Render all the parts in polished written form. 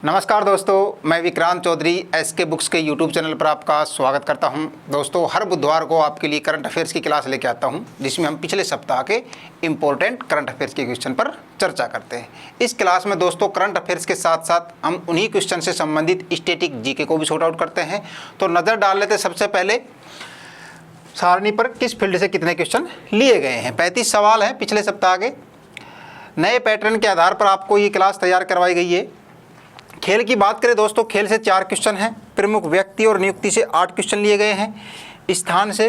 नमस्कार दोस्तों, मैं विक्रांत चौधरी एसके बुक्स के यूट्यूब चैनल पर आपका स्वागत करता हूं। दोस्तों, हर बुधवार को आपके लिए करंट अफेयर्स की क्लास लेके आता हूं, जिसमें हम पिछले सप्ताह के इम्पोर्टेंट करंट अफेयर्स के क्वेश्चन पर चर्चा करते हैं। इस क्लास में दोस्तों करंट अफेयर्स के साथ साथ हम उन्हीं क्वेश्चन से संबंधित स्टैटिक जीके को भी सॉर्ट आउट करते हैं। तो नज़र डाल लेते सबसे पहले सारणी पर किस फील्ड से कितने क्वेश्चन लिए गए हैं। 35 सवाल हैं पिछले सप्ताह के। नए पैटर्न के आधार पर आपको ये क्लास तैयार करवाई गई है। खेल की बात करें दोस्तों, खेल से 4 क्वेश्चन हैं। प्रमुख व्यक्ति और नियुक्ति से 8 क्वेश्चन लिए गए हैं। स्थान से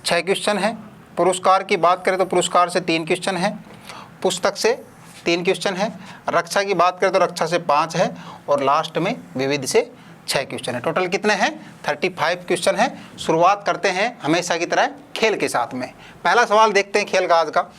6 क्वेश्चन हैं। पुरस्कार की बात करें तो पुरस्कार से 3 क्वेश्चन हैं। पुस्तक से 3 क्वेश्चन हैं। रक्षा की बात करें तो रक्षा से 5 है और लास्ट में विविध से 6 क्वेश्चन है। टोटल कितने हैं? 35 क्वेश्चन हैं। शुरुआत करते हैं हमेशा की तरह खेल के साथ में। पहला सवाल देखते हैं खेल का आज का।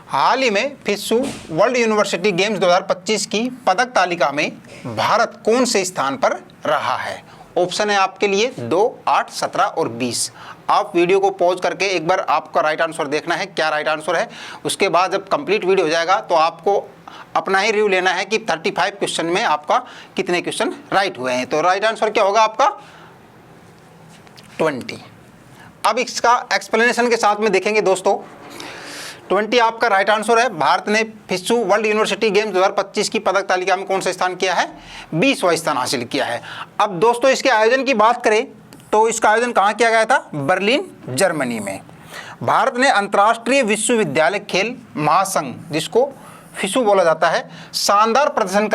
हाल ही में फिस्सू वर्ल्ड यूनिवर्सिटी गेम्स 2025 की पदक तालिका में भारत कौन से स्थान पर रहा है? ऑप्शन है आपके लिए 2, 8, 17 और 20। आप वीडियो को पॉज करके एक बार आपका राइट आंसर देखना है, क्या राइट आंसर है। उसके बाद जब कंप्लीट वीडियो हो जाएगा तो आपको अपना ही रिव्यू लेना है कि 35 क्वेश्चन में आपका कितने क्वेश्चन राइट हुए हैं। तो राइट आंसर क्या होगा आपका? 20। अब इसका एक्सप्लेनेशन के साथ में देखेंगे दोस्तों। 20 आपका राइट आंसर है। भारत ने फिस्सू वर्ल्ड यूनिवर्सिटी गेम्स 2025 की पदक तालिका में कौन सा स्थान किया है? 20वां स्थान हासिल किया है। अब दोस्तों इसके आयोजन की बात करें तो इसका आयोजन कहाँ किया गया था? बर्लिन, जर्मनी में। भारत ने अंतर्राष्ट्रीय विश्वविद्यालय खेल महासंघ, जिसको फिस्सू बोला जाता है, शानदार प्रदर्शन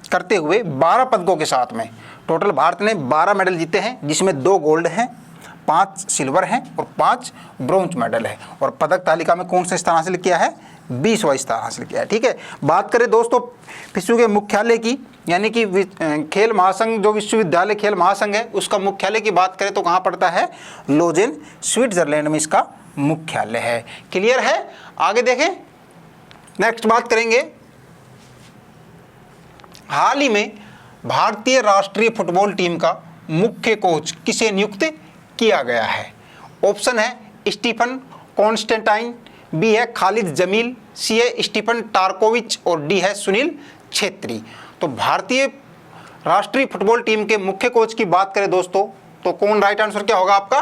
करते हुए 12 पदकों के साथ में टोटल भारत ने 12 मेडल जीते हैं, जिसमें 2 गोल्ड हैं, 5 सिल्वर हैं और 5 ब्रोंज मेडल है। और पदक तालिका में कौन सा स्थान हासिल किया है? 20वां स्थान हासिल किया है। ठीक है। बात करें दोस्तों फिस्सू के मुख्यालय की, यानी कि खेल महासंघ, जो विश्वविद्यालय खेल महासंघ है, उसका मुख्यालय की बात करें तो कहाँ पड़ता है? लोजेन, स्विट्जरलैंड में इसका मुख्यालय है। क्लियर है? आगे देखें, नेक्स्ट बात करेंगे। हाल ही में भारतीय राष्ट्रीय फुटबॉल टीम का मुख्य कोच किसे नियुक्त किया गया है? ऑप्शन है स्टीफन कॉन्स्टेंटाइन, बी है खालिद जमील, सी है स्टीफन टार्कोविच और डी है सुनील छेत्री। तो भारतीय राष्ट्रीय फुटबॉल टीम के मुख्य कोच की बात करें दोस्तों तो कौन राइट आंसर क्या होगा आपका?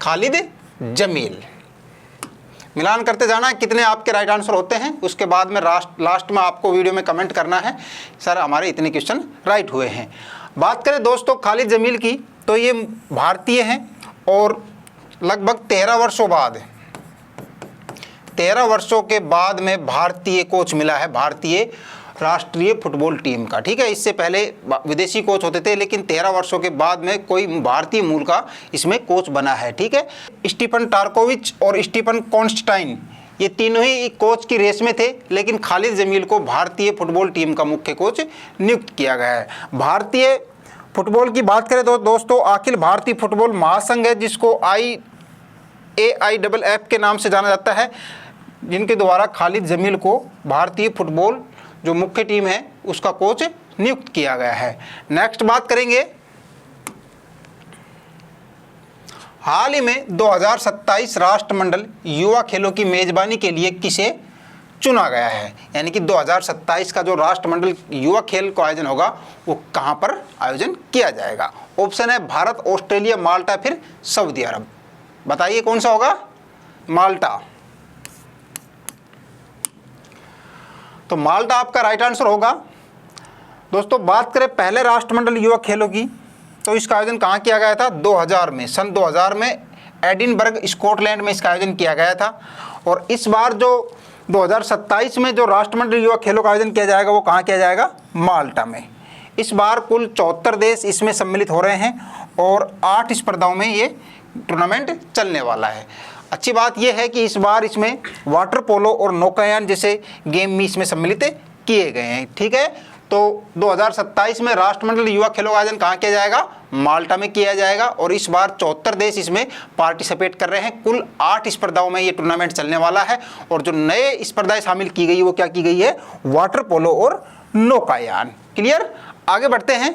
खालिद जमील। मिलान करते जाना है कितने आपके राइट आंसर होते हैं। उसके बाद में लास्ट में आपको वीडियो में कमेंट करना है, सर हमारे इतने क्वेश्चन राइट हुए हैं। बात करें दोस्तों खालिद जमील की तो ये भारतीय हैं और लगभग 13 वर्षों के बाद में भारतीय कोच मिला है भारतीय राष्ट्रीय फुटबॉल टीम का। ठीक है। इससे पहले विदेशी कोच होते थे, लेकिन 13 वर्षों के बाद में कोई भारतीय मूल का इसमें कोच बना है। ठीक है। स्टीफन टार्कोविच और स्टीफन कॉन्स्टेंटाइन ये तीनों ही कोच की रेस में थे, लेकिन खालिद जमील को भारतीय फुटबॉल टीम का मुख्य कोच नियुक्त किया गया है। भारतीय फुटबॉल की बात करें तो दोस्तों अखिल भारतीय फुटबॉल महासंघ है, जिसको AIFF के नाम से जाना जाता है, जिनके द्वारा खालिद जमील को भारतीय फुटबॉल जो मुख्य टीम है उसका कोच नियुक्त किया गया है। नेक्स्ट बात करेंगे। हाल ही में 2027 राष्ट्रमंडल युवा खेलों की मेजबानी के लिए किसे चुना गया है? यानी कि 2027 का जो राष्ट्रमंडल युवा खेल का आयोजन होगा वो कहां पर आयोजन किया जाएगा? ऑप्शन है भारत, ऑस्ट्रेलिया, माल्टा, फिर सऊदी अरब। बताइए कौन सा होगा? माल्टा। तो माल्टा आपका राइट आंसर होगा। दोस्तों बात करें पहले राष्ट्रमंडल युवा खेलों की तो इसका आयोजन कहाँ किया गया था? 2000 में, सन 2000 में एडिनबर्ग, स्कॉटलैंड में इसका आयोजन किया गया था। और इस बार जो 2027 में जो राष्ट्रमंडल युवा खेलों का आयोजन किया जाएगा वो कहाँ किया जाएगा? माल्टा में। इस बार कुल 74 देश इसमें सम्मिलित हो रहे हैं और 8 स्पर्धाओं में ये टूर्नामेंट चलने वाला है। अच्छी बात यह है कि इस बार इसमें वाटर पोलो और नौकायान जैसे गेम भी इसमें सम्मिलित किए गए हैं। ठीक है। तो 2027 में राष्ट्रमंडल युवा खेलों का आयोजन कहाँ किया जाएगा? माल्टा में किया जाएगा और इस बार 74 देश इसमें पार्टिसिपेट कर रहे हैं। कुल 8 स्पर्धाओं में ये टूर्नामेंट चलने वाला है और जो नए स्पर्धाएं शामिल की गई वो क्या की गई है? वाटर पोलो और नौकायान। क्लियर? आगे बढ़ते हैं।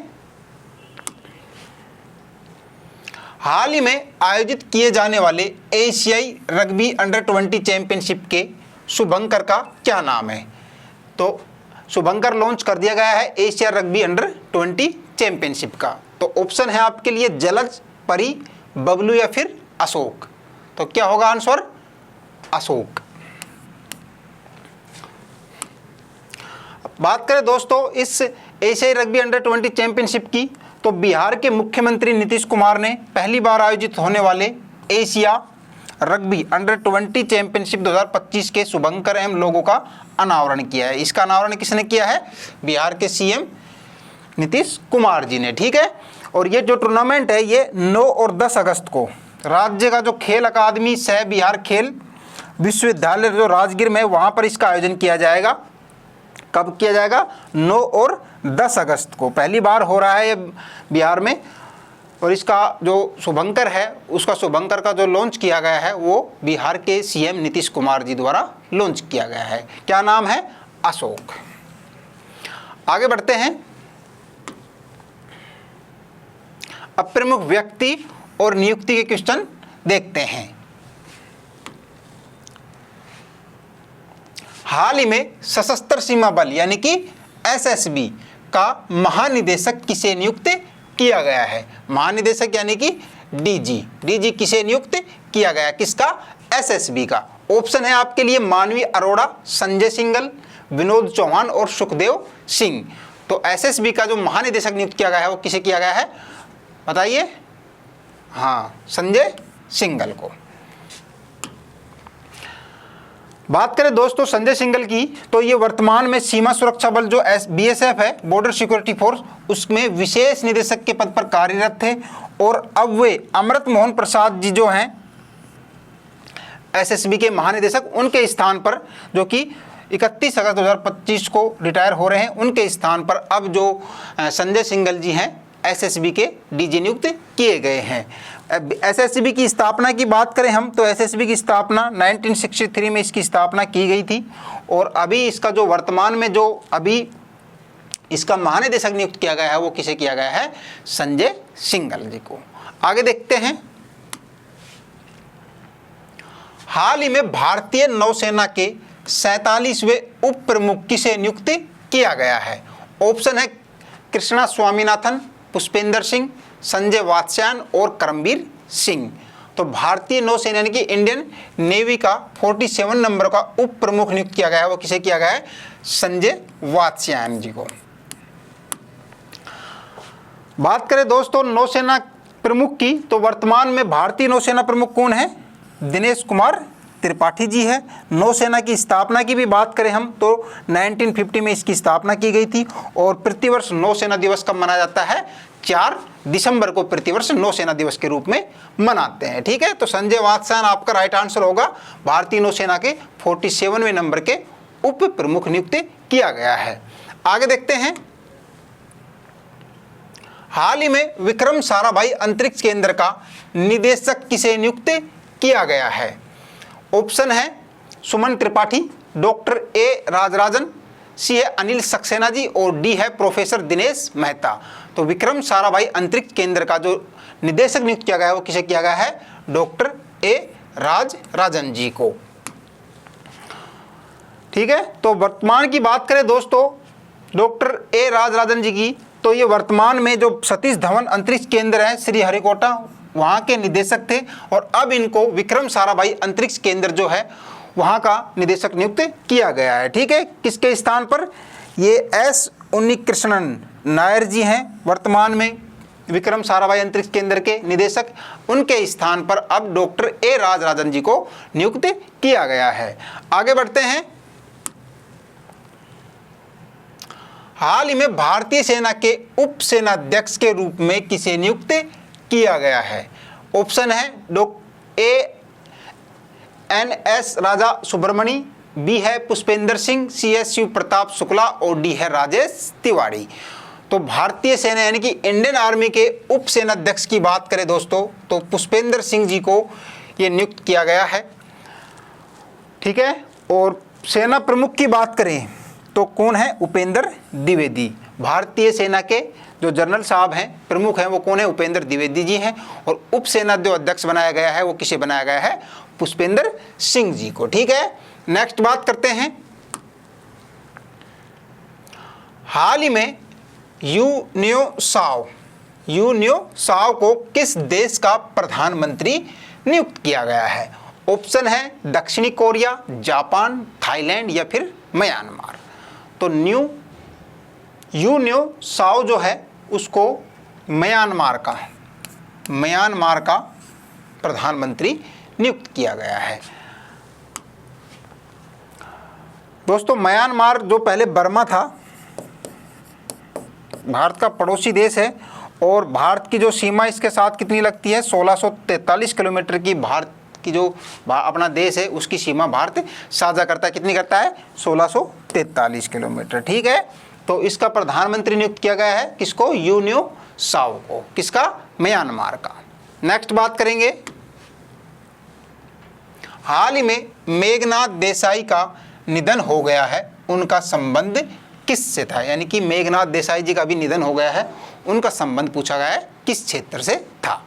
हाल ही में आयोजित किए जाने वाले एशियाई रग्बी अंडर 20 चैंपियनशिप के शुभंकर का क्या नाम है? तो शुभंकर लॉन्च कर दिया गया है एशिया रग्बी अंडर 20 चैंपियनशिप का। तो ऑप्शन है आपके लिए जलज, परी, बबलू या फिर अशोक। तो क्या होगा आंसर? अशोक। बात करें दोस्तों इस एशियाई रग्बी अंडर 20 चैंपियनशिप की, तो बिहार के मुख्यमंत्री नीतीश कुमार ने पहली बार आयोजित होने वाले एशिया रग्बी अंडर 20 चैंपियनशिप 2025 के शुभंकर एवं लोगों का अनावरण किया है। इसका अनावरण किसने किया है? बिहार के सीएम नीतीश कुमार जी ने। ठीक है, और ये जो टूर्नामेंट है ये 9 और 10 अगस्त को राज्य का जो खेल अकादमी सह बिहार खेल विश्वविद्यालय जो राजगीर में है वहाँ पर इसका आयोजन किया जाएगा। कब किया जाएगा? 9 और 10 अगस्त को पहली बार हो रहा है ये बिहार में। और इसका जो शुभंकर है उसका शुभंकर का जो लॉन्च किया गया है वो बिहार के सीएम नीतीश कुमार जी द्वारा लॉन्च किया गया है। क्या नाम है? अशोक। आगे बढ़ते हैं। अब प्रमुख व्यक्ति और नियुक्ति के क्वेश्चन देखते हैं। हाल ही में सशस्त्र सीमा बल यानी कि एसएसबी का महानिदेशक किसे नियुक्त किया गया है? महानिदेशक यानी कि डीजी किसे नियुक्त किया गया? किसका? एसएसबी का। ऑप्शन है आपके लिए मानवी अरोड़ा, संजय सिंघल, विनोद चौहान और सुखदेव सिंह। तो एसएसबी का जो महानिदेशक नियुक्त किया गया है वो किसे किया गया है बताइए? हाँ, संजय सिंघल को। बात करें दोस्तों संजय सिंघल की, तो ये वर्तमान में सीमा सुरक्षा बल जो बीएसएफ है, बॉर्डर सिक्योरिटी फोर्स, उसमें विशेष निदेशक के पद पर कार्यरत थे। और अब वे अमृत मोहन प्रसाद जी जो हैं एसएसबी के महानिदेशक, उनके स्थान पर जो कि 31 अगस्त 2025 को रिटायर हो रहे हैं, उनके स्थान पर अब जो संजय सिंघल जी हैं एसएसबी के डीजी नियुक्त किए गए हैं। एसएसबी की स्थापना की बात करें हम तो एसएसबी की स्थापना 1963 में इसकी स्थापना की गई थी। और अभी इसका जो वर्तमान में जो अभी इसका महानिदेशक नियुक्त किया गया है वो किसे किया गया है? संजय सिंघल जी को। आगे देखते हैं। हाल ही में भारतीय नौसेना के 47वें उप प्रमुख किसे नियुक्त किया गया है? ऑप्शन है कृष्णा स्वामीनाथन, पुष्पेंद्र सिंह, संजय वात्स्यायन और करमबीर सिंह। तो भारतीय नौसेना यानी कि इंडियन नेवी का 47 नंबर का उप प्रमुख नियुक्त किया गया है वो किसे किया गया है? संजय वात्स्यायन जी को। बात करें दोस्तों नौसेना प्रमुख की, तो वर्तमान में भारतीय नौसेना प्रमुख कौन है? दिनेश कुमार त्रिपाठी जी है। नौसेना की स्थापना की भी बात करें हम तो 1950 में इसकी स्थापना की गई थी। और प्रतिवर्ष नौसेना दिवस कब मनाया जाता है? 4 दिसंबर को प्रतिवर्ष नौसेना दिवस के रूप में मनाते हैं। ठीक है, तो संजय वात्स्यायन आपका राइट आंसर होगा। भारतीय नौसेना के 47वें नंबर के उप प्रमुख नियुक्त किया गया है। आगे देखते हैं। हाल ही में विक्रम साराभाई अंतरिक्ष केंद्र का निदेशक किसे नियुक्त किया गया है? ऑप्शन है सुमन त्रिपाठी, डॉक्टर ए राजराजन, सी है अनिल सक्सेना जी और डी है प्रोफेसर दिनेश मेहता। तो विक्रम साराभाई अंतरिक्ष केंद्र का जो निदेशक नियुक्त किया गया है वो किसे किया गया है? डॉक्टर ए राजराजन जी को। ठीक है, तो वर्तमान की बात करें दोस्तों डॉक्टर ए राजराजन जी की, तो ये वर्तमान में जो सतीश धवन अंतरिक्ष केंद्र है श्रीहरिकोटा वहाँ के निदेशक थे। और अब इनको विक्रम साराभाई अंतरिक्ष केंद्र जो है वहाँ का निदेशक नियुक्त किया गया है। ठीक है, किसके स्थान पर? ये एस उन्नीकृष्णन नायर जी हैं वर्तमान में विक्रम साराभाई अंतरिक्ष केंद्र के निदेशक। उनके स्थान पर अब डॉक्टर ए राजराजन जी को नियुक्त किया गया है। आगे बढ़ते हैं। हाल ही में भारतीय सेना के उप सेनाध्यक्ष के रूप में किसे नियुक्त किया गया है? ऑप्शन है एन.एस. राजा सुब्रमणी, बी है पुष्पेंद्र सिंह, सी है शिव प्रताप शुक्ला और डी है राजेश तिवारी। तो भारतीय सेना यानी कि इंडियन आर्मी के उप सेनाध्यक्ष की बात करें दोस्तों तो पुष्पेंद्र सिंह जी को ये नियुक्त किया गया है। ठीक है, और सेना प्रमुख की बात करें तो कौन है? उपेंद्र द्विवेदी। भारतीय सेना के जो जनरल साहब हैं प्रमुख हैं वो कौन है? उपेंद्र द्विवेदी जी हैं। और उप सेना जो अध्यक्ष बनाया गया है वो किसे बनाया गया है? पुष्पेंद्र सिंह जी को। ठीक है, नेक्स्ट बात करते हैं, हाल ही में यून्योसाव को किस देश का प्रधानमंत्री नियुक्त किया गया है? ऑप्शन है दक्षिणी कोरिया, जापान, थाईलैंड या फिर म्यांमार। तो यून्योसाव जो है उसको म्यांमार का प्रधानमंत्री नियुक्त किया गया है। दोस्तों म्यांमार जो पहले बर्मा था, भारत का पड़ोसी देश है और भारत की जो सीमा इसके साथ कितनी लगती है, 1643 किलोमीटर की भारत की जो अपना देश है उसकी सीमा भारत साझा करता है। कितनी करता है? 1643 किलोमीटर। ठीक है, तो इसका प्रधानमंत्री नियुक्त किया गया है किसको? यून्योसाव को। किसका? म्यांमार का। नेक्स्ट बात करेंगे, हाल ही में मेघनाथ देसाई का निधन हो गया है, उनका संबंध किससे था? यानी कि मेघनाथ देसाई जी का भी निधन हो गया है, उनका संबंध पूछा गया है किस क्षेत्र से था?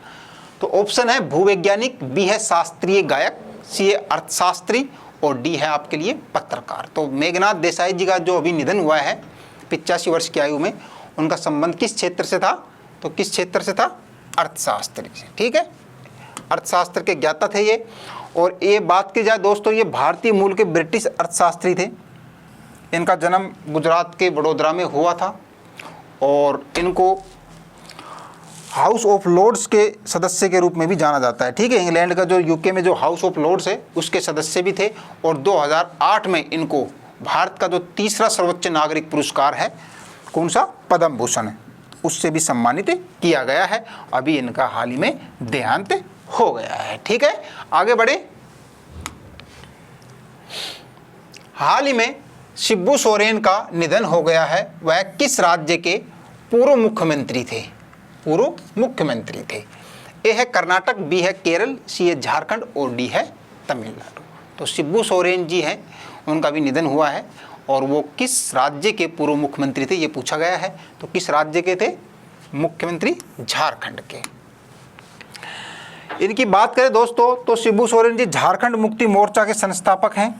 तो ऑप्शन है भूवैज्ञानिक, बी है शास्त्रीय गायक, सी है अर्थशास्त्री और डी है आपके लिए पत्रकार। तो मेघनाथ देसाई जी का जो अभी निधन हुआ है 85 वर्ष की आयु में, उनका संबंध किस क्षेत्र से था? तो किस क्षेत्र से था? अर्थशास्त्री से। ठीक है, अर्थशास्त्र के ज्ञाता थे ये। और ये बात की जाए दोस्तों, ये भारतीय मूल के ब्रिटिश अर्थशास्त्री थे। इनका जन्म गुजरात के वडोदरा में हुआ था और इनको हाउस ऑफ लॉर्ड्स के सदस्य के रूप में भी जाना जाता है। ठीक है, इंग्लैंड का जो यूके में जो हाउस ऑफ लॉर्ड्स है उसके सदस्य भी थे और 2008 में इनको भारत का जो तीसरा सर्वोच्च नागरिक पुरस्कार है, कौन सा? पद्म भूषण है, उससे भी सम्मानित किया गया है। अभी इनका हाल ही में देहांत हो गया है। ठीक है, आगे बढ़े। हाल ही में शिबू सोरेन का निधन हो गया है, वह किस राज्य के पूर्व मुख्यमंत्री थे? पूर्व मुख्यमंत्री थे। ए है कर्नाटक, बी है केरल, सी है झारखंड और डी है तमिलनाडु। तो शिबू सोरेन जी हैं, उनका भी निधन हुआ है और वो किस राज्य के पूर्व मुख्यमंत्री थे ये पूछा गया है। तो किस राज्य के थे मुख्यमंत्री? झारखंड के। इनकी बात करें दोस्तों तो शिबू सोरेन जी झारखंड मुक्ति मोर्चा के संस्थापक हैं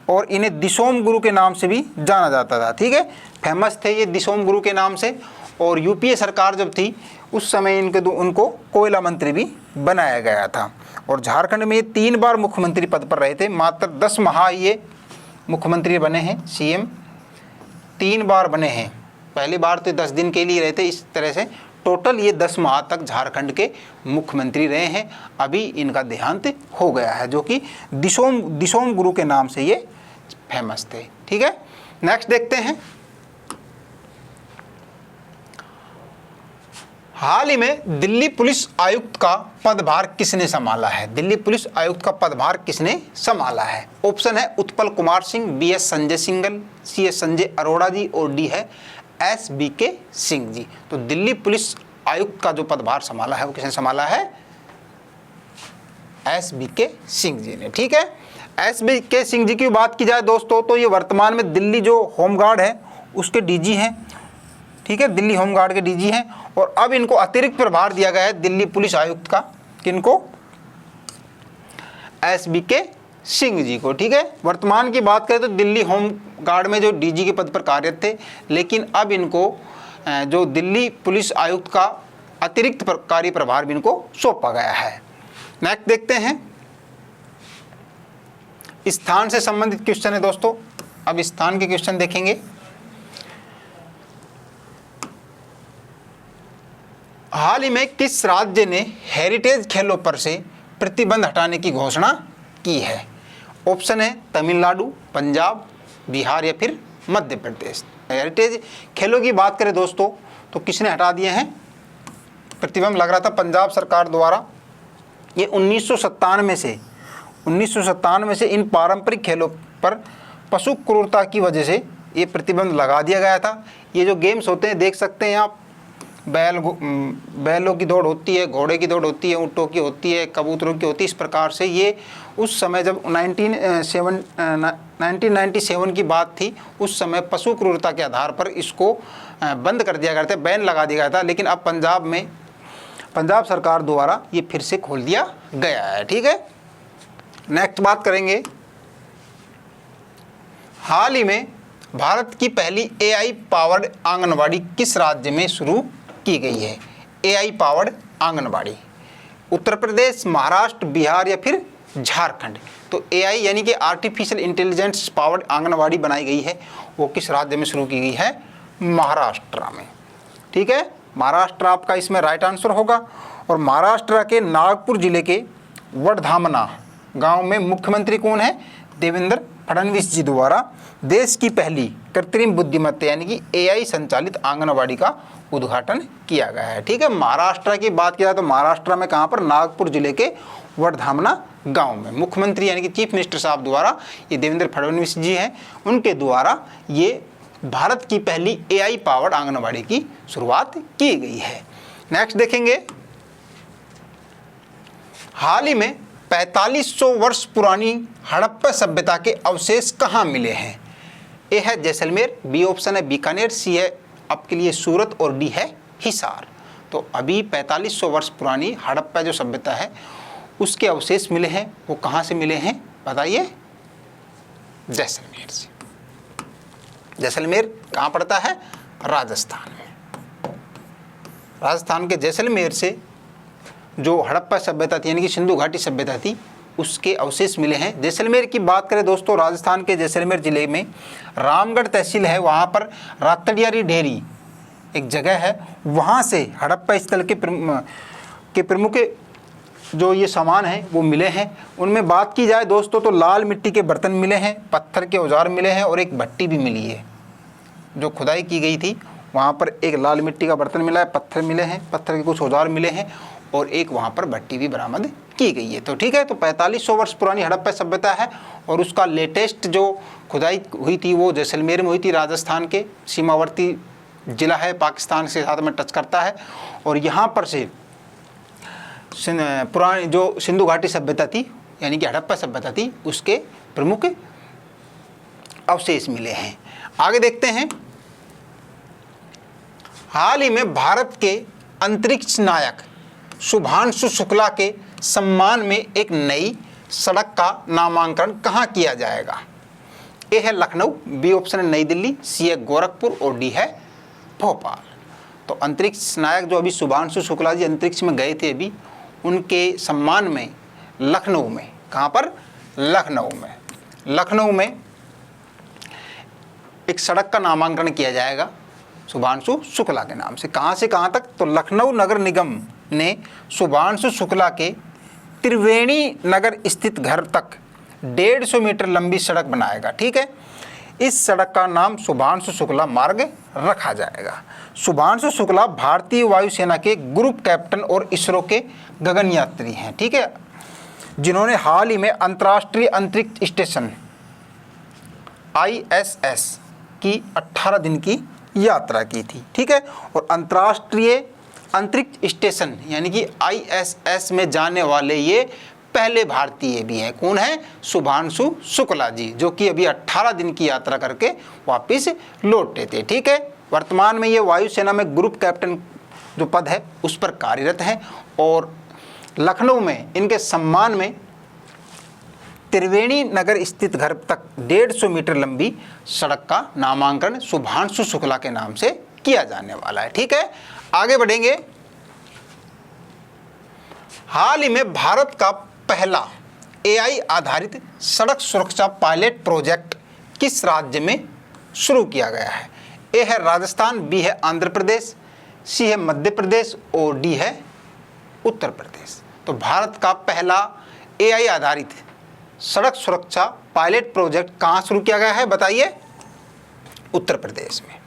और इन्हें दिसोम गुरु के नाम से भी जाना जाता था। ठीक है, फेमस थे ये दिसोम गुरु के नाम से। और यूपीए सरकार जब थी उस समय उनको कोयला मंत्री भी बनाया गया था। और झारखंड में ये 3 बार मुख्यमंत्री पद पर रहे थे। मात्र 10 माह ये मुख्यमंत्री बने हैं, सीएम 3 बार बने हैं। पहली बार तो 10 दिन के लिए रहे थे। इस तरह से टोटल ये 10 माह तक झारखंड के मुख्यमंत्री रहे हैं। अभी इनका देहांत हो गया है, जो कि दिसोम गुरु के नाम से ये फेमस थे। ठीक है, नेक्स्ट देखते हैं। हाल ही में दिल्ली पुलिस आयुक्त का पदभार किसने संभाला है? दिल्ली पुलिस आयुक्त का पदभार किसने संभाला है? ऑप्शन है उत्पल कुमार सिंह, बी है संजय सिंघल, सी है संजय अरोड़ा जी और डी है SBK सिंह जी। तो दिल्ली पुलिस आयुक्त का जो पदभार संभाला है वो किसने संभाला है? SBK सिंह जी ने। ठीक है, SBK सिंह जी की बात की जाए दोस्तों तो ये वर्तमान में दिल्ली जो होमगार्ड है उसके DG हैं। ठीक है, दिल्ली होमगार्ड के DG हैं और अब इनको अतिरिक्त प्रभार दिया गया है दिल्ली पुलिस आयुक्त का। किनको? SBK सिंह जी को। ठीक है, वर्तमान की बात करें तो दिल्ली होमगार्ड में जो DG के पद पर कार्यरत थे, लेकिन अब इनको जो दिल्ली पुलिस आयुक्त का अतिरिक्त कार्य प्रभार भी इनको सौंपा गया है। नेक्स्ट देखते हैं, स्थान से संबंधित क्वेश्चन है दोस्तों। अब स्थान के क्वेश्चन देखेंगे। हाल ही में किस राज्य ने हेरिटेज खेलों पर से प्रतिबंध हटाने की घोषणा की है? ऑप्शन है तमिलनाडु, पंजाब, बिहार या फिर मध्य प्रदेश। हेरिटेज खेलों की बात करें दोस्तों तो किसने हटा दिए हैं प्रतिबंध? लग रहा था पंजाब सरकार द्वारा। ये 1997 से इन पारंपरिक खेलों पर पशु क्रूरता की वजह से ये प्रतिबंध लगा दिया गया था। ये जो गेम्स होते हैं देख सकते हैं आप, बैलों की दौड़ होती है, घोड़े की दौड़ होती है, ऊँटों की होती है, कबूतरों की होती है। इस प्रकार से ये उस समय जब 1997 की बात थी, उस समय पशु क्रूरता के आधार पर इसको बंद कर दिया गया था, बैन लगा दिया गया था। लेकिन अब पंजाब सरकार द्वारा ये फिर से खोल दिया गया है। ठीक है, नेक्स्ट बात करेंगे। हाल ही में भारत की पहली एआई पावर्ड आंगनवाड़ी किस राज्य में शुरू की गई है? एआई पावर्ड आंगनवाड़ी उत्तर प्रदेश, महाराष्ट्र, बिहार या फिर झारखंड। तो एआई यानी कि आर्टिफिशियल इंटेलिजेंस पावर्ड आंगनवाड़ी बनाई गई है, वो किस राज्य में शुरू की गई है? महाराष्ट्र में। ठीक है, महाराष्ट्र आपका इसमें राइट आंसर होगा। और महाराष्ट्र के नागपुर जिले के वडधामना गांव में मुख्यमंत्री कौन है? देवेंद्र फडणवीस जी द्वारा देश की पहली कृत्रिम बुद्धिमत्ता यानी कि एआई संचालित आंगनवाड़ी का उद्घाटन किया गया है। ठीक है, महाराष्ट्र की बात किया तो महाराष्ट्र में कहाँ पर? नागपुर जिले के वडधामना गांव में मुख्यमंत्री यानी कि चीफ मिनिस्टर साहब द्वारा, ये देवेंद्र फडणवीस जी हैं, उनके द्वारा ये भारत की पहली एआई पावर्ड आंगनवाड़ी की शुरुआत की गई है। नेक्स्ट देखेंगे, हाल ही में 4500 वर्ष पुरानी हड़प्पा सभ्यता के अवशेष कहाँ मिले हैं? ए है जैसलमेर, बी ऑप्शन है बीकानेर, सी है आपके लिए सूरत और डी है हिसार। तो अभी 4500 वर्ष पुरानी हड़प्पा जो सभ्यता है उसके अवशेष मिले हैं, वो कहाँ से मिले हैं बताइए? जैसलमेर से। जैसलमेर कहाँ पड़ता है? राजस्थान में। राजस्थान के जैसलमेर से जो हड़प्पा सभ्यता थी यानी कि सिंधु घाटी सभ्यता थी उसके अवशेष मिले हैं। जैसलमेर की बात करें दोस्तों, राजस्थान के जैसलमेर जिले में रामगढ़ तहसील है, वहाँ पर रातड़ियारी ढेरी एक जगह है, वहाँ से हड़प्पा स्थल के प्रमुख जो ये सामान हैं वो मिले हैं। उनमें बात की जाए दोस्तों तो लाल मिट्टी के बर्तन मिले हैं, पत्थर के औजार मिले हैं और एक भट्टी भी मिली है। जो खुदाई की गई थी वहाँ पर एक लाल मिट्टी का बर्तन मिला है, पत्थर मिले हैं, पत्थर के कुछ औजार मिले हैं और एक वहाँ पर भट्टी भी बरामद की गई है। तो ठीक है, तो 4500 वर्ष पुरानी हड़प्पा सभ्यता है और उसका लेटेस्ट जो खुदाई हुई थी वो जैसलमेर में हुई थी। राजस्थान के सीमावर्ती जिला है, पाकिस्तान के साथ में टच करता है और यहाँ पर से पुरानी जो सिंधु घाटी सभ्यता थी यानी कि हड़प्पा सभ्यता थी उसके प्रमुख अवशेष मिले हैं। आगे देखते हैं, हाल ही में भारत के अंतरिक्ष नायक शुभांशु शुक्ला के सम्मान में एक नई सड़क का नामांकन कहाँ किया जाएगा? ए है लखनऊ, बी ऑप्शन है नई दिल्ली, सी है गोरखपुर और डी है भोपाल। तो अंतरिक्ष नायक जो अभी शुभांशु शुक्ला जी अंतरिक्ष में गए थे अभी, उनके सम्मान में लखनऊ में, कहाँ पर? लखनऊ में एक सड़क का नामांकन किया जाएगा शुभांशु शुक्ला के नाम से। कहाँ से कहाँ तक? तो लखनऊ नगर निगम ने शुभांशु शुक्ला के त्रिवेणी नगर स्थित घर तक 150 मीटर लंबी सड़क बनाएगा। ठीक है, इस सड़क का नाम शुभांशु शुक्ला मार्ग रखा जाएगा। शुभांशु शुक्ला भारतीय वायुसेना के ग्रुप कैप्टन और इसरो के गगनयात्री हैं। ठीक है, जिन्होंने हाल ही में अंतर्राष्ट्रीय अंतरिक्ष स्टेशन ISS की 18 दिन की यात्रा की थी। ठीक है, और अंतर्राष्ट्रीय अंतरिक्ष स्टेशन यानी कि ISS में जाने वाले ये पहले भारतीय भी हैं। कौन है? शुभांशु शुक्ला जी, जो कि अभी 18 दिन की यात्रा करके वापस लौटे थे। ठीक है, वर्तमान में ये वायुसेना में ग्रुप कैप्टन जो पद है उस पर कार्यरत हैं और लखनऊ में इनके सम्मान में त्रिवेणी नगर स्थित घर तक 150 मीटर लंबी सड़क का नामांकन शुभांशु शुक्ला के नाम से किया जाने वाला है। ठीक है, आगे बढ़ेंगे। हाल ही में भारत का पहला एआई आधारित सड़क सुरक्षा पायलट प्रोजेक्ट किस राज्य में शुरू किया गया है? ए है राजस्थान, बी है आंध्र प्रदेश, सी है मध्य प्रदेश और डी है उत्तर प्रदेश। तो भारत का पहला एआई आधारित सड़क सुरक्षा पायलट प्रोजेक्ट कहाँ शुरू किया गया है बताइए? उत्तर प्रदेश में।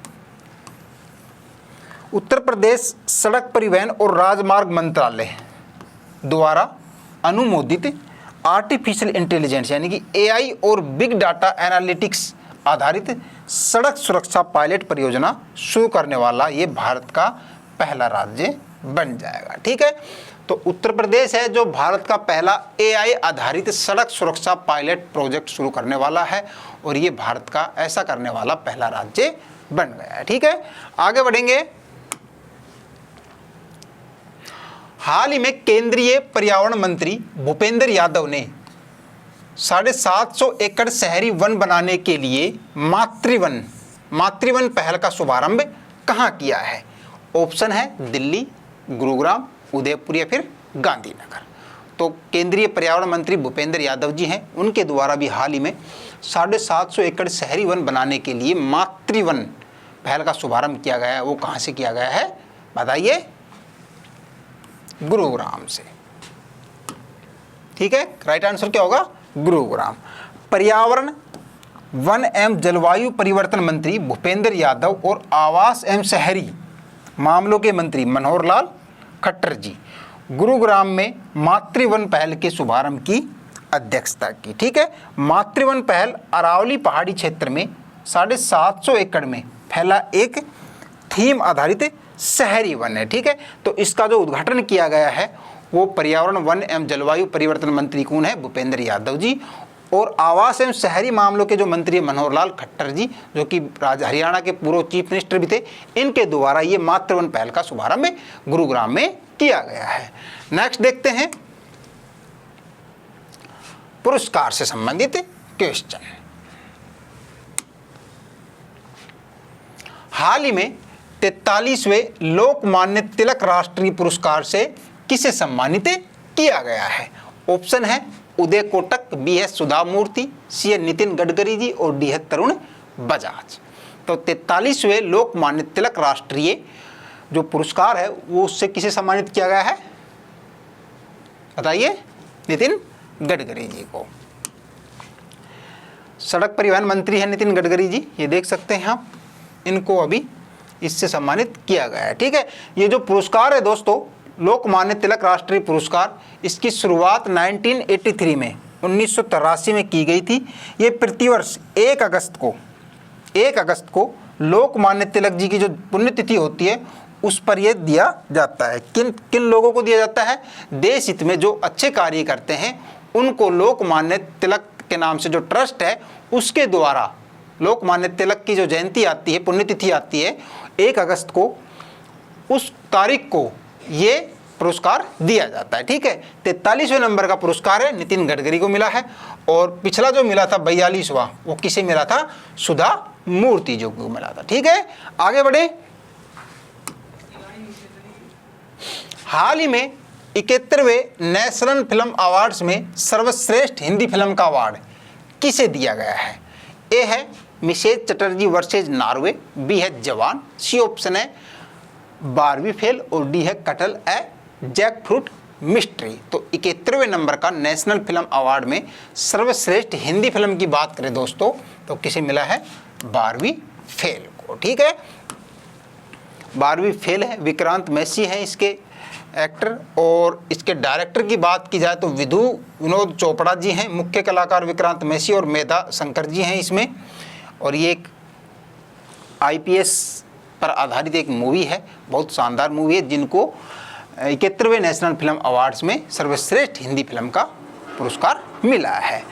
उत्तर प्रदेश सड़क परिवहन और राजमार्ग मंत्रालय द्वारा अनुमोदित आर्टिफिशियल इंटेलिजेंस यानी कि एआई और बिग डाटा एनालिटिक्स आधारित सड़क सुरक्षा पायलट परियोजना शुरू करने वाला ये भारत का पहला राज्य बन जाएगा। ठीक है, तो उत्तर प्रदेश है जो भारत का पहला एआई आधारित सड़क सुरक्षा पायलट प्रोजेक्ट शुरू करने वाला है और ये भारत का ऐसा करने वाला पहला राज्य बन गया है। ठीक है, आगे बढ़ेंगे। हाल ही में केंद्रीय पर्यावरण मंत्री भूपेंद्र यादव ने 750 एकड़ शहरी वन बनाने के लिए मातृवन पहल का शुभारंभ कहाँ किया है? ऑप्शन है दिल्ली, गुरुग्राम, उदयपुर या फिर गांधीनगर। तो केंद्रीय पर्यावरण मंत्री भूपेंद्र यादव जी हैं, उनके द्वारा भी हाल ही में 750 एकड़ शहरी वन बनाने के लिए मातृवन पहल का शुभारंभ किया गया है। वो कहाँ से किया गया है बताइए? गुरुग्राम से। ठीक है, राइट आंसर क्या होगा? गुरुग्राम। पर्यावरण, वन एवं जलवायु परिवर्तन मंत्री भूपेंद्र यादव और आवास एवं शहरी मामलों के मंत्री मनोहर लाल खट्टर जी गुरुग्राम में मातृवन पहल के शुभारंभ की अध्यक्षता की। ठीक है, मातृवन पहल अरावली पहाड़ी क्षेत्र में 750 एकड़ में फैला एक थीम आधारित शहरी वन है। ठीक है, तो इसका जो उद्घाटन किया गया है वो पर्यावरण, वन एवं जलवायु परिवर्तन मंत्री कौन है? भूपेंद्र यादव जी। और आवास एवं शहरी मामलों के जो मंत्री मनोहर लाल खट्टर जी, जो कि हरियाणा के पूर्व चीफ मिनिस्टर भी थे, इनके द्वारा ये मातृवन पहल का शुभारंभ गुरुग्राम में किया गया है। नेक्स्ट देखते हैं पुरस्कार से संबंधित क्वेश्चन। हाल ही में 43वें लोकमान्य तिलक राष्ट्रीय पुरस्कार से किसे सम्मानित किया गया है? ऑप्शन है उदय कोटक, बी है सुधा मूर्ति, सी है नितिन गडकरी जी और डी है तरुण बजाज। तो 43वें लोकमान्य तिलक राष्ट्रीय जो पुरस्कार है वो उससे किसे सम्मानित किया गया है बताइए? नितिन गडकरी जी को। सड़क परिवहन मंत्री है नितिन गडकरी जी, ये देख सकते हैं आप, इनको अभी इससे सम्मानित किया गया है। ठीक है, ये जो पुरस्कार है दोस्तों लोकमान्य तिलक राष्ट्रीय पुरस्कार, इसकी शुरुआत 1983 में 1983 में की गई थी। ये प्रतिवर्ष 1 अगस्त को लोकमान्य तिलक जी की जो पुण्यतिथि होती है उस पर यह दिया जाता है। किन लोगों को दिया जाता है? देश हित में जो अच्छे कार्य करते हैं उनको लोकमान्य तिलक के नाम से जो ट्रस्ट है उसके द्वारा लोकमान्य तिलक की जो जयंती आती है, पुण्यतिथि आती है 1 अगस्त को, उस तारीख को ये पुरस्कार दिया जाता है। ठीक है, 43वें नंबर का पुरस्कार है नितिन गडकरी को मिला है। और पिछला जो मिला था 42वां, वो किसे मिला था? सुधा मूर्ति जी को मिला था। ठीक है, आगे बढ़े। हाल ही में 71वें नेशनल फिल्म अवार्ड्स में सर्वश्रेष्ठ हिंदी फिल्म का अवार्ड किसे दिया गया है? ए है Mrs Chatterjee versus Norway, B है जवान, सी ऑप्शन है बारहवीं फेल और डी है कटल ए जैक फ्रूट मिस्ट्री। तो 71वें नंबर का नेशनल फिल्म अवार्ड में सर्वश्रेष्ठ हिंदी फिल्म की बात करें दोस्तों तो किसे मिला है? बारहवीं फेल को। ठीक है, बारहवीं फेल है, विक्रांत मैसी है इसके एक्टर। और इसके डायरेक्टर की बात की जाए तो विनोद चोपड़ा जी हैं, मुख्य कलाकार विक्रांत मैसी और मेधा शंकर जी हैं इसमें। और ये एक IPS पर आधारित एक मूवी है, बहुत शानदार मूवी है, जिनको 71वें नेशनल फिल्म अवार्ड्स में सर्वश्रेष्ठ हिंदी फिल्म का पुरस्कार मिला है।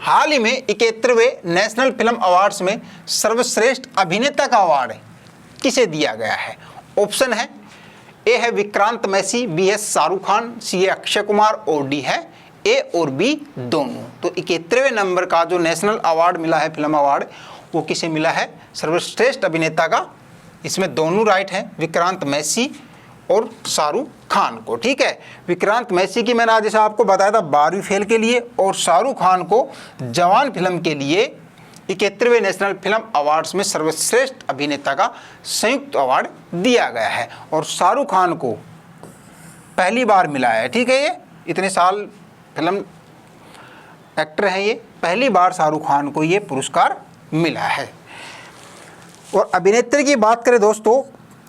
हाल ही में 71वें नेशनल फिल्म अवार्ड्स में सर्वश्रेष्ठ अभिनेता का अवार्ड किसे दिया गया है? ऑप्शन है ए है विक्रांत मैसी, बी है शाहरुख खान, सी है अक्षय कुमार और डी है ए और बी दोनों। तो 71वें नंबर का जो नेशनल अवार्ड मिला है, फिल्म अवार्ड, वो किसे मिला है? सर्वश्रेष्ठ अभिनेता का। इसमें दोनों राइट हैं, विक्रांत मैसी और शाहरुख खान को। ठीक है, विक्रांत मैसी की मैंने आज जैसा आपको बताया था 12वीं फेल के लिए, और शाहरुख खान को जवान फिल्म के लिए 71वें नेशनल फिल्म अवार्ड्स में सर्वश्रेष्ठ अभिनेता का संयुक्त अवार्ड दिया गया है। और शाहरुख खान को पहली बार मिला है। ठीक है, ये इतने साल फिल्म एक्टर हैं, ये पहली बार शाहरुख खान को ये पुरस्कार मिला है। और अभिनेत्री की बात करें दोस्तों,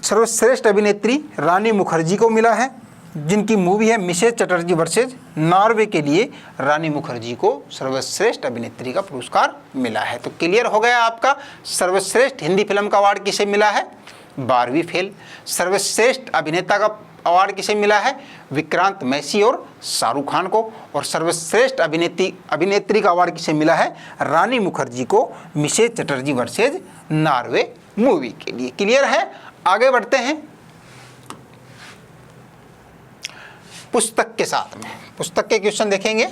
सर्वश्रेष्ठ अभिनेत्री रानी मुखर्जी को मिला है, जिनकी मूवी है मिसेज चटर्जी वर्सेज नॉर्वे के लिए रानी मुखर्जी को सर्वश्रेष्ठ अभिनेत्री का पुरस्कार मिला है। तो क्लियर हो गया आपका, सर्वश्रेष्ठ हिंदी फिल्म का अवार्ड किसे मिला है? 12वीं फेल। सर्वश्रेष्ठ अभिनेता का अवार्ड किसे मिला है? विक्रांत मैसी और शाहरुख खान को। और सर्वश्रेष्ठ अभिनेत्री का अवार्ड किसे मिला है? रानी मुखर्जी को Mrs Chatterjee versus Norway movie के लिए। क्लियर है? आगे बढ़ते हैं। पुस्तक के साथ में। पुस्तक के क्वेश्चन देखेंगे।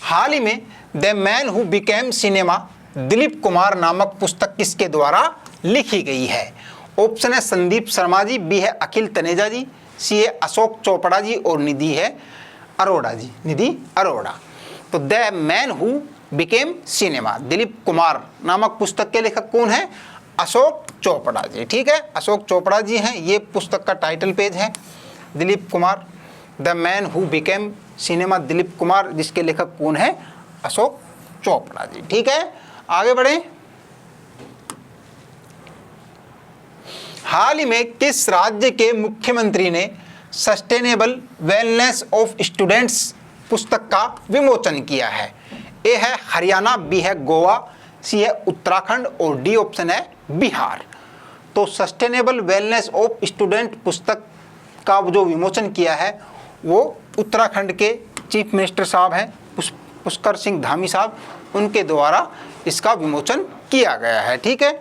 हाल ही में the man who became cinema Dilip Kumar नामक पुस्तक किसके द्वारा लिखी गई है? ऑप्शन है संदीप शर्मा जी, बी है अखिल तनेजा जी, सी है अशोक चोपड़ा जी और निधि है अरोड़ा जी, निधि अरोड़ा। तो the man who became cinema Dilip Kumar नामक पुस्तक के लेखक कौन है? अशोक चोपड़ा जी। ठीक है, अशोक चोपड़ा जी हैं। ये पुस्तक का टाइटल पेज है, Dilip Kumar the man who became cinema Dilip Kumar, जिसके लेखक कौन है? अशोक चोपड़ा जी। ठीक है, आगे बढ़े। हाल ही में किस राज्य के मुख्यमंत्री ने सस्टेनेबल वेलनेस ऑफ स्टूडेंट्स पुस्तक का विमोचन किया है? ए है हरियाणा, बी है गोवा, सी है उत्तराखंड और डी ऑप्शन है बिहार। तो सस्टेनेबल वेलनेस ऑफ स्टूडेंट पुस्तक का जो विमोचन किया है वो उत्तराखंड के चीफ मिनिस्टर साहब हैं पुष्कर सिंह धामी साहब, उनके द्वारा इसका विमोचन किया गया है। ठीक है,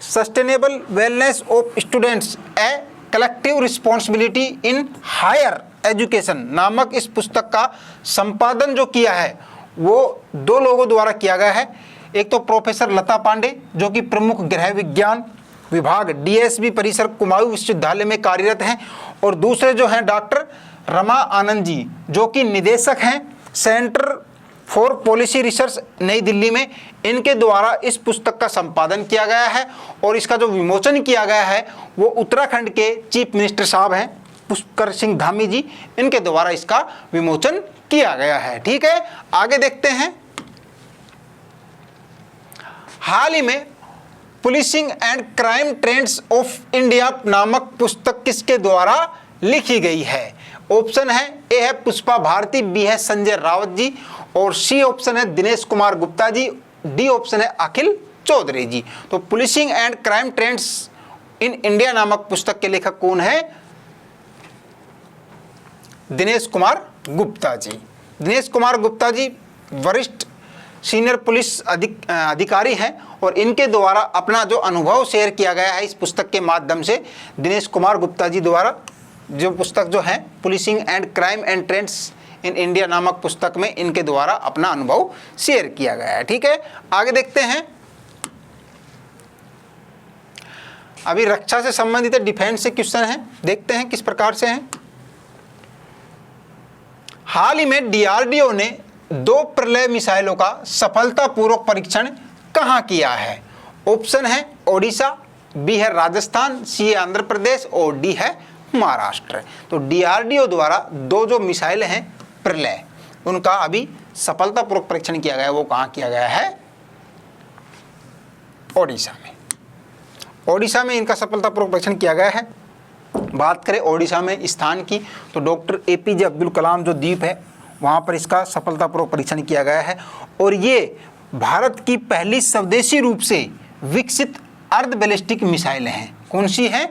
sustainable wellness of students a collective responsibility in higher education नामक इस पुस्तक का संपादन जो किया है वो 2 लोगों द्वारा किया गया है। एक तो प्रोफेसर लता पांडे जो कि प्रमुख गृह विज्ञान विभाग डीएसबी परिसर कुमाऊं विश्वविद्यालय में कार्यरत हैं, और दूसरे जो हैं डॉक्टर रमा आनंद जी जो कि निदेशक हैं सेंटर फॉर पॉलिसी रिसर्च नई दिल्ली में। इनके द्वारा इस पुस्तक का संपादन किया गया है और इसका जो विमोचन किया गया है वो उत्तराखंड के चीफ मिनिस्टर साहब हैं पुष्कर सिंह धामी जी, इनके द्वारा इसका विमोचन किया गया है। ठीक है, आगे देखते हैं। हाल ही में policing and crime trends of India नामक पुस्तक किसके द्वारा लिखी गई है? ऑप्शन है ए है पुष्पा भारती, बी है संजय रावत जी और सी ऑप्शन है दिनेश कुमार गुप्ता जी, डी ऑप्शन है अखिल चौधरी जी। तो policing and crime trends in India नामक पुस्तक के लेखक कौन है? दिनेश कुमार गुप्ता जी। दिनेश कुमार गुप्ता जी वरिष्ठ सीनियर पुलिस अधिकारी हैं और इनके द्वारा अपना जो अनुभव शेयर किया गया है इस पुस्तक के माध्यम से। दिनेश कुमार गुप्ता जी द्वारा जो पुस्तक जो है policing and crime and trends in India नामक पुस्तक में इनके द्वारा अपना अनुभव शेयर किया गया है। ठीक है, आगे देखते हैं। अभी रक्षा से संबंधित डिफेंस से क्वेश्चन है, देखते हैं किस प्रकार से हैं। हाल ही में डीआरडीओ ने 2 प्रलय मिसाइलों का सफलतापूर्वक परीक्षण कहां किया है? ऑप्शन है ओडिशा, बी है राजस्थान, सी है आंध्र प्रदेश और डी है महाराष्ट्र। तो डीआरडीओ द्वारा 2 जो मिसाइल हैं प्रलय, उनका अभी सफलतापूर्वक परीक्षण किया गया है। वो कहां किया गया है? ओडिशा में। ओडिशा में इनका सफलतापूर्वक परीक्षण किया गया है। बात करें ओडिशा में स्थान की तो डॉक्टर एपीजे अब्दुल कलाम जो द्वीप है वहाँ पर इसका सफलतापूर्वक परीक्षण किया गया है और ये भारत की पहली स्वदेशी रूप से विकसित अर्ध बैलिस्टिक मिसाइल हैं। कौन सी है?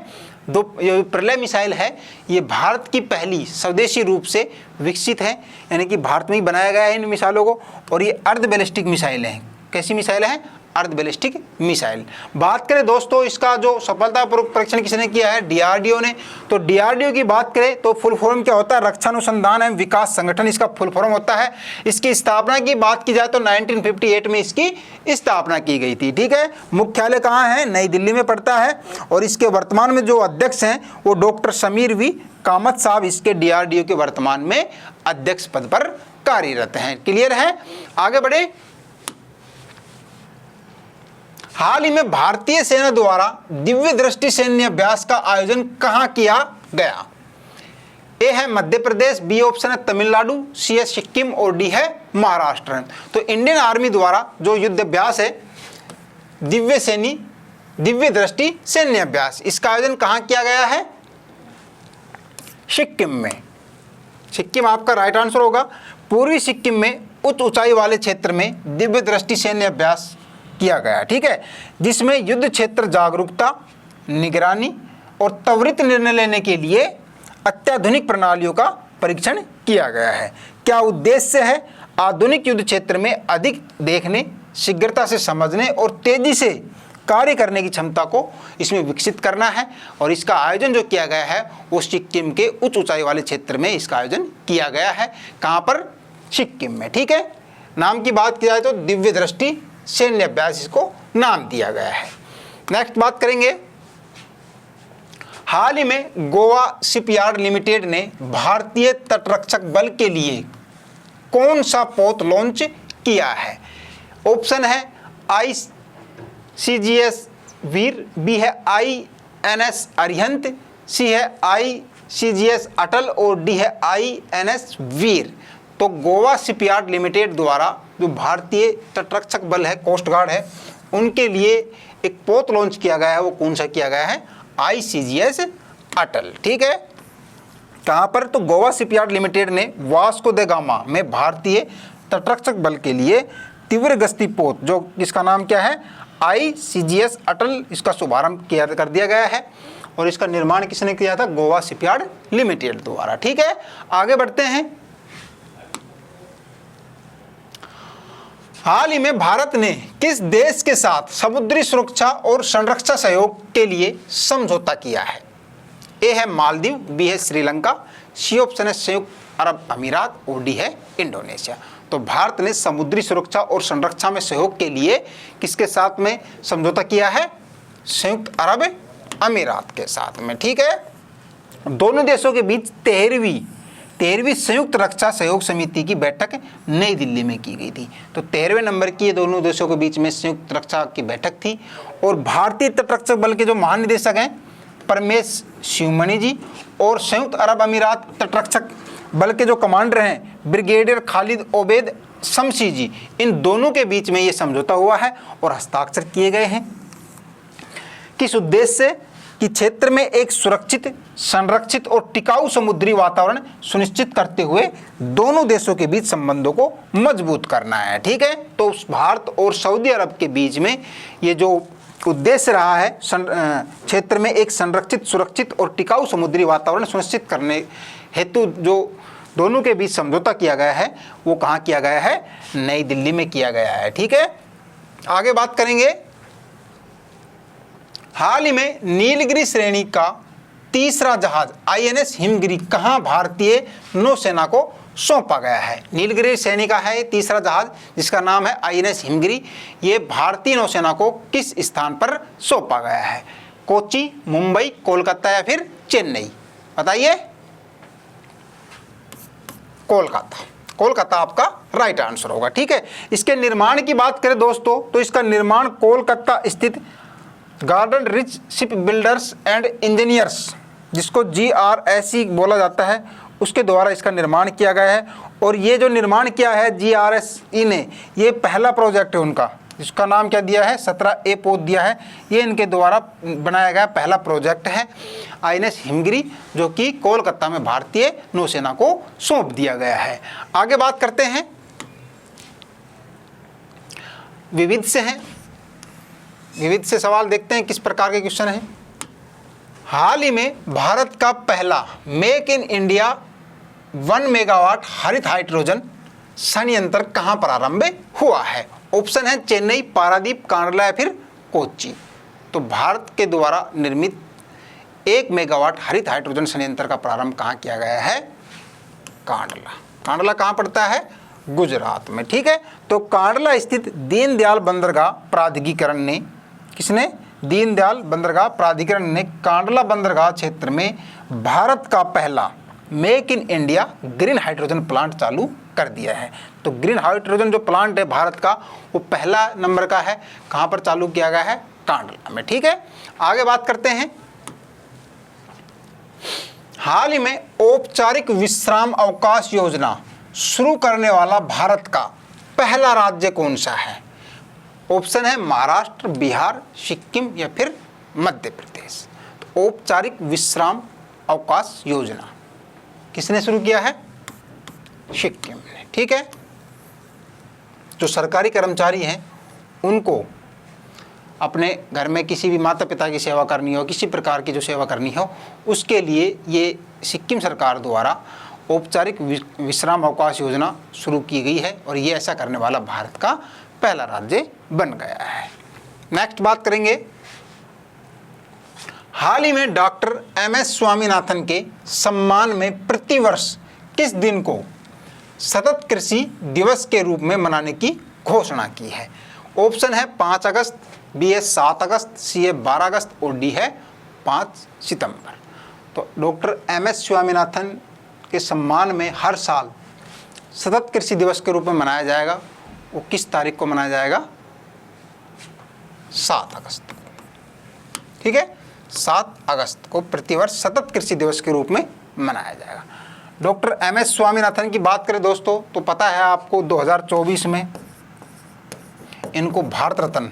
2 प्रलय मिसाइल है, ये भारत की पहली स्वदेशी रूप से विकसित है, यानी कि भारत में ही बनाया गया है इन मिसाइलों को, और ये अर्ध बैलिस्टिक मिसाइल हैं। कैसी मिसाइल हैं? अर्ध बैलिस्टिक मिसाइल। बात करें दोस्तों इसका जो सफलतापूर्वक परीक्षण किसने किया है? डीआरडीओ ने। तो डीआरडीओ की बात करें तो फुल फॉर्म क्या होता है? रक्षा अनुसंधान एवं विकास संगठन इसका फुल फॉर्म होता है। इसकी स्थापना की बात की जाए तो 1958 में इसकी स्थापना की गई थी। ठीक है, मुख्यालय कहाँ है? नई दिल्ली में पड़ता है और इसके वर्तमान में जो अध्यक्ष हैं वो डॉक्टर समीर वी कामत साहब इसके डीआरडीओ के वर्तमान में अध्यक्ष पद पर कार्यरत हैं। क्लियर है? आगे बढ़े। हाल ही में भारतीय सेना द्वारा दिव्य दृष्टि सैन्य अभ्यास का आयोजन कहां किया गया? ए है मध्य प्रदेश, बी ऑप्शन है तमिलनाडु, सी है सिक्किम और डी है महाराष्ट्र। तो इंडियन आर्मी द्वारा जो युद्ध अभ्यास है दिव्य दृष्टि सैन्य अभ्यास, इसका आयोजन कहां किया गया है? सिक्किम में। सिक्किम आपका राइट आंसर होगा। पूर्वी सिक्किम में उच्च ऊंचाई वाले क्षेत्र में दिव्य दृष्टि सैन्य अभ्यास किया गया। ठीक है, जिसमें युद्ध क्षेत्र जागरूकता, निगरानी और त्वरित निर्णय लेने के लिए अत्याधुनिक प्रणालियों का परीक्षण किया गया है। क्या उद्देश्य है? आधुनिक युद्ध क्षेत्र में अधिक देखने, शीघ्रता से समझने और तेजी से कार्य करने की क्षमता को इसमें विकसित करना है। और इसका आयोजन जो किया गया है वो सिक्किम के उच्च ऊंचाई वाले क्षेत्र में इसका आयोजन किया गया है। कहाँ पर? सिक्किम में। ठीक है, नाम की बात की जाए तो दिव्य दृष्टि सैन्य अभ्यास इसको नाम दिया गया है। नेक्स्ट बात करेंगे, हाल ही में गोवा शिपयार्ड लिमिटेड ने भारतीय तटरक्षक बल के लिए कौन सा पोत लॉन्च किया है? ऑप्शन है ICGS वीर, बी है INS अरिहंत, सी है ICGS अटल और डी है INS वीर। तो गोवा शिपयार्ड लिमिटेड द्वारा जो भारतीय तटरक्षक बल है, कोस्ट गार्ड है, उनके लिए एक पोत लॉन्च किया गया है। वो कौन सा किया गया है? ICGS अटल। ठीक है, कहाँ पर? तो गोवा शिपयार्ड लिमिटेड ने वास्को द गामा में भारतीय तटरक्षक बल के लिए तीव्र गश्ती पोत, जो जिसका नाम क्या है? ICGS अटल, इसका शुभारंभ कर दिया गया है। और इसका निर्माण किसने किया था? गोवा शिपयार्ड लिमिटेड द्वारा। ठीक है, आगे बढ़ते हैं। हाल ही में भारत ने किस देश के साथ समुद्री सुरक्षा और संरक्षण सहयोग के लिए समझौता किया है? ए है मालदीव, बी है श्रीलंका, सी ऑप्शन है संयुक्त अरब अमीरात और डी है इंडोनेशिया। तो भारत ने समुद्री सुरक्षा और संरक्षा में सहयोग के लिए किसके साथ में समझौता किया है? संयुक्त अरब अमीरात के साथ में। ठीक है, दोनों देशों के बीच 13वीं संयुक्त रक्षा सहयोग समिति की बैठक नई दिल्ली में की गई थी। तो 13वें नंबर की ये दोनों देशों के बीच में संयुक्त रक्षा की बैठक थी। और भारतीय तटरक्षक बल के जो महानिदेशक हैं परमेश शिवमणि जी, और संयुक्त अरब अमीरात तटरक्षक बल के जो कमांडर हैं ब्रिगेडियर खालिद ओबेद शमसी जी, इन दोनों के बीच में ये समझौता हुआ है और हस्ताक्षर किए गए हैं। किस उद्देश्य से? कि क्षेत्र में एक सुरक्षित, संरक्षित और टिकाऊ समुद्री वातावरण सुनिश्चित करते हुए दोनों देशों के बीच संबंधों को मजबूत करना है। ठीक है, तो भारत और सऊदी अरब के बीच में ये जो उद्देश्य रहा है, क्षेत्र में एक संरक्षित, सुरक्षित और टिकाऊ समुद्री वातावरण सुनिश्चित करने हेतु जो दोनों के बीच समझौता किया गया है, वो कहाँ किया गया है? नई दिल्ली में किया गया है। ठीक है, आगे बात करेंगे। हाल ही में नीलगिरी श्रेणी का तीसरा जहाज INS हिमगिरी कहाँ भारतीय नौसेना को सौंपा गया है? नीलगिरी श्रेणी का है तीसरा जहाज जिसका नाम है INS हिमगिरी। ये भारतीय नौसेना को किस स्थान पर सौंपा गया है? कोच्चि, मुंबई, कोलकाता या फिर चेन्नई? बताइए। कोलकाता। कोलकाता आपका राइट आंसर होगा। ठीक है, इसके निर्माण की बात करें दोस्तों तो इसका निर्माण कोलकाता स्थित garden rich ship builders and engineers, जिसको GRSE बोला जाता है, उसके द्वारा इसका निर्माण किया गया है। और ये जो निर्माण किया है GRSE ने, ये पहला प्रोजेक्ट है उनका, जिसका नाम क्या दिया है? 17A पोत दिया है। ये इनके द्वारा बनाया गया पहला प्रोजेक्ट है INS हिमगिरी, जो कि कोलकाता में भारतीय नौसेना को सौंप दिया गया है। आगे बात करते हैं, विविध से हैं। विविध से सवाल देखते हैं किस प्रकार के क्वेश्चन हैं। हाल ही में भारत का पहला मेक इन इंडिया 1 मेगावाट हरित हाइड्रोजन संयंत्र कहां प्रारंभ हुआ है? ऑप्शन है चेन्नई, पारादीप, कांडला या फिर कोच्चि। तो भारत के द्वारा निर्मित 1 मेगावाट हरित हाइड्रोजन संयंत्र का प्रारंभ कहां किया गया है? कांडला। कांडला कहां पड़ता है? गुजरात में। ठीक है, तो कांडला स्थित दीनदयाल बंदरगाह प्राधिकरण ने, किसने? दीनदयाल बंदरगाह प्राधिकरण ने कांडला बंदरगाह क्षेत्र में भारत का पहला make in India green hydrogen plant चालू कर दिया है। तो ग्रीन हाइड्रोजन जो प्लांट है भारत का, वो पहला नंबर का है। कहाँ पर चालू किया गया है? कांडला में। ठीक है, आगे बात करते हैं। हाल ही में औपचारिक विश्राम अवकाश योजना शुरू करने वाला भारत का पहला राज्य कौन सा है? ऑप्शन है महाराष्ट्र, बिहार, सिक्किम या फिर मध्य प्रदेश। तो औपचारिक विश्राम अवकाश योजना किसने शुरू किया है? सिक्किम ने। ठीक है, जो सरकारी कर्मचारी हैं उनको अपने घर में किसी भी माता पिता की सेवा करनी हो, किसी प्रकार की जो सेवा करनी हो, उसके लिए ये सिक्किम सरकार द्वारा औपचारिक विश्राम अवकाश योजना शुरू की गई है। और ये ऐसा करने वाला भारत का पहला राज्य बन गया है। नेक्स्ट बात करेंगे, हाल ही में डॉक्टर MS स्वामीनाथन के सम्मान में प्रतिवर्ष किस दिन को सतत कृषि दिवस के रूप में मनाने की घोषणा की है? ऑप्शन है 5 अगस्त, बी है 7 अगस्त, सी है 12 अगस्त और डी है 5 सितंबर। तो डॉक्टर MS स्वामीनाथन के सम्मान में हर साल सतत कृषि दिवस के रूप में मनाया जाएगा। वो किस तारीख को मनाया जाएगा? 7 अगस्त को। ठीक है, 7 अगस्त को प्रतिवर्ष सतत कृषि दिवस के रूप में मनाया जाएगा। डॉक्टर MS स्वामीनाथन की बात करें दोस्तों तो पता है आपको 2024 में इनको भारत रत्न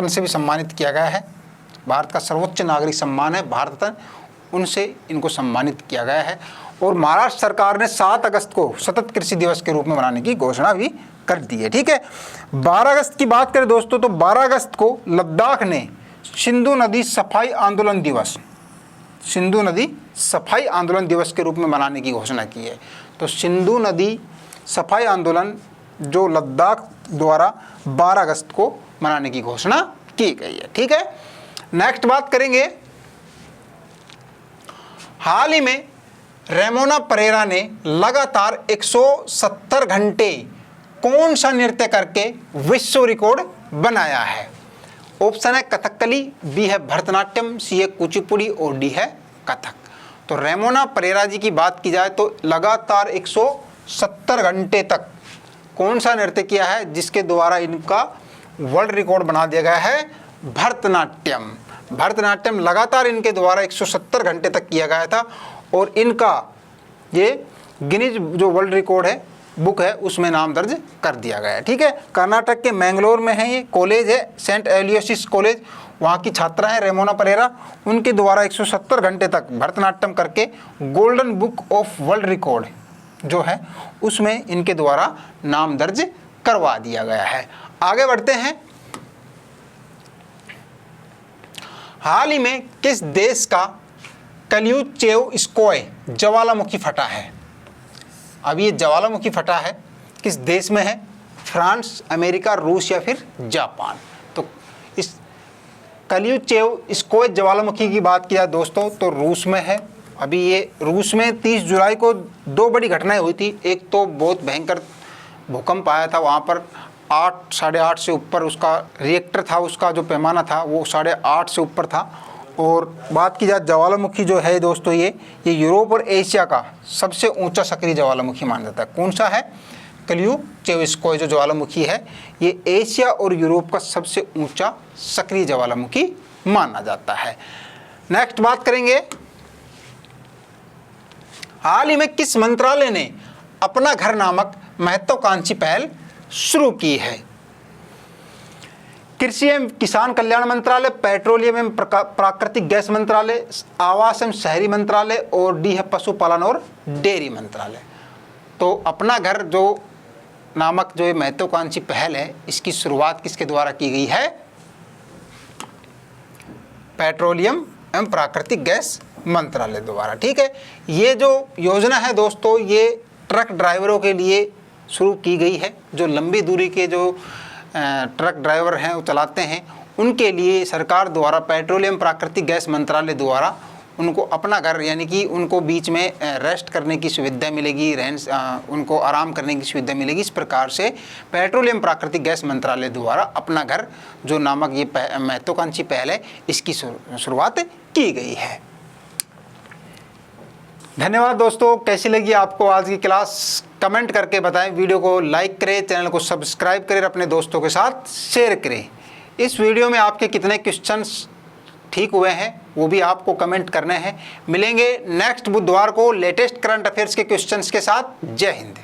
से भी सम्मानित किया गया है। भारत का सर्वोच्च नागरिक सम्मान है भारत रत्न, उनसे इनको सम्मानित किया गया है। और महाराष्ट्र सरकार ने 7 अगस्त को सतत कृषि दिवस के रूप में मनाने की घोषणा भी कर दी है। ठीक है, 12 अगस्त की बात करें दोस्तों तो 12 अगस्त को लद्दाख ने सिंधु नदी सफाई आंदोलन दिवस, सिंधु नदी सफाई आंदोलन दिवस के रूप में मनाने की घोषणा की है। तो सिंधु नदी सफाई आंदोलन जो लद्दाख द्वारा 12 अगस्त को मनाने की घोषणा की गई है। ठीक है, नेक्स्ट बात करेंगे, हाल ही में रेमोना परेरा ने लगातार 170 घंटे कौन सा नृत्य करके विश्व रिकॉर्ड बनाया है? ऑप्शन है कथकली, बी है भरतनाट्यम, सी है कुचिपुड़ी और डी है कथक। तो रेमोना परेरा जी की बात की जाए तो लगातार 170 घंटे तक कौन सा नृत्य किया है जिसके द्वारा इनका वर्ल्ड रिकॉर्ड बना दिया गया है? भरतनाट्यम। भरतनाट्यम लगातार इनके द्वारा 170 घंटे तक किया गया था और इनका ये गिनीज जो वर्ल्ड रिकॉर्ड है बुक है उसमें नाम दर्ज कर दिया गया है। ठीक है, कर्नाटक के मैंगलोर में है, ये कॉलेज है सेंट एलियोसिस कॉलेज, वहाँ की छात्रा है रेमोना परेरा। उनके द्वारा 170 घंटे तक भरतनाट्यम करके golden book of world record जो है उसमें इनके द्वारा नाम दर्ज करवा दिया गया है। आगे बढ़ते हैं, हाल ही में किस देश का कलिउचेवस्कोय ज्वालामुखी फटा है? अब ये ज्वालामुखी फटा है किस देश में है? फ्रांस, अमेरिका, रूस या फिर जापान? तो इस कलिउचेवस्कोय ज्वालामुखी की बात किया दोस्तों तो रूस में है। अभी ये रूस में 30 जुलाई को 2 बड़ी घटनाएं हुई थी। एक तो बहुत भयंकर भूकंप आया था, वहाँ पर 8 साढ़े 8 से ऊपर उसका रिएक्टर था, उसका जो पैमाना था वो 8.5 से ऊपर था। और बात की जाए ज्वालामुखी जो है दोस्तों ये यूरोप और एशिया का सबसे ऊंचा सक्रिय ज्वालामुखी माना जाता है। कौन सा है? कलिउचेवस्कोय जो ज्वालामुखी है ये एशिया और यूरोप का सबसे ऊंचा सक्रिय ज्वालामुखी माना जाता है। नेक्स्ट बात करेंगे, हाल ही में किस मंत्रालय ने अपना घर नामक महत्वाकांक्षी पहल शुरू की है? कृषि एवं किसान कल्याण मंत्रालय, पेट्रोलियम एवं प्राकृतिक गैस मंत्रालय, आवास एवं शहरी मंत्रालय और डी है पशुपालन और डेयरी मंत्रालय। तो अपना घर जो नामक जो महत्वाकांक्षी पहल है इसकी शुरुआत किसके द्वारा की गई है? पेट्रोलियम एवं प्राकृतिक गैस मंत्रालय द्वारा। ठीक है, ये जो योजना है दोस्तों ये ट्रक ड्राइवरों के लिए शुरू की गई है। जो लंबी दूरी के जो ट्रक ड्राइवर हैं वो चलाते हैं उनके लिए सरकार द्वारा पेट्रोलियम प्राकृतिक गैस मंत्रालय द्वारा उनको अपना घर यानी कि उनको बीच में रेस्ट करने की सुविधा मिलेगी, उनको आराम करने की सुविधा मिलेगी। इस प्रकार से पेट्रोलियम प्राकृतिक गैस मंत्रालय द्वारा अपना घर जो नामक ये महत्वाकांक्षी पहल है इसकी शुरुआत की गई है। धन्यवाद दोस्तों, कैसी लगी आपको आज की क्लास? कमेंट करके बताएं, वीडियो को लाइक करें, चैनल को सब्सक्राइब करें, अपने दोस्तों के साथ शेयर करें। इस वीडियो में आपके कितने क्वेश्चंस ठीक हुए हैं वो भी आपको कमेंट करने हैं। मिलेंगे नेक्स्ट बुधवार को लेटेस्ट करंट अफेयर्स के क्वेश्चंस के साथ। जय हिंद।